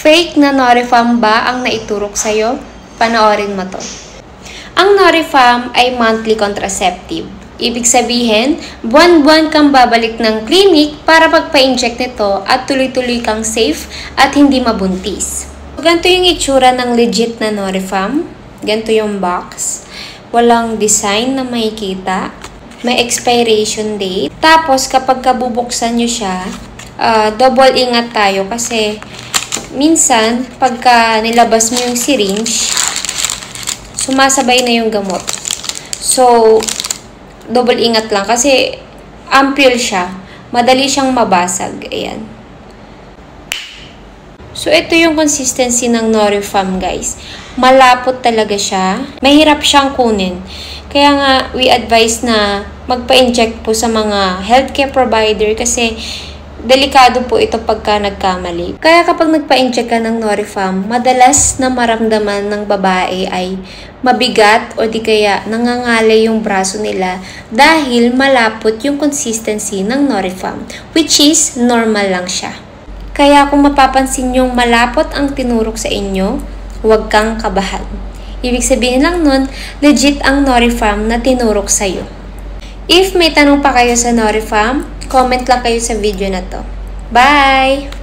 Fake na Norifam ba ang naiturok sa'yo? Panoorin mo to. Ang Norifam ay monthly contraceptive. Ibig sabihin, buwan-buwan kang babalik ng clinic para pagpa-inject nito at tuloy-tuloy kang safe at hindi mabuntis. Ganito yung itsura ng legit na Norifam. Ganito yung box. Walang design na makikita. May expiration date. Tapos, kapag kabubuksan nyo siya, double ingat tayo kasi minsan, pagka nilabas mo yung syringe, sumasabay na yung gamot. So, double ingat lang kasi ampule siya. Madali siyang mabasag. Ayan. So, ito yung consistency ng Norifam, guys. Malapot talaga siya. Mahirap siyang kunin. Kaya nga, we advise na magpa-inject po sa mga healthcare provider kasi delikado po ito pagka nagkamali. Kaya kapag nagpa-inject ka ng Norifam, madalas na maramdaman ng babae ay mabigat o di kaya nangangalay yung braso nila dahil malapot yung consistency ng Norifam, which is normal lang siya. Kaya kung mapapansin yung malapot ang tinurok sa inyo, huwag kang kabahan. Ibig sabihin lang nun, legit ang Norifam na tinurok sa'yo. If may tanong pa kayo sa Norifam, comment lang kayo sa video na to. Bye!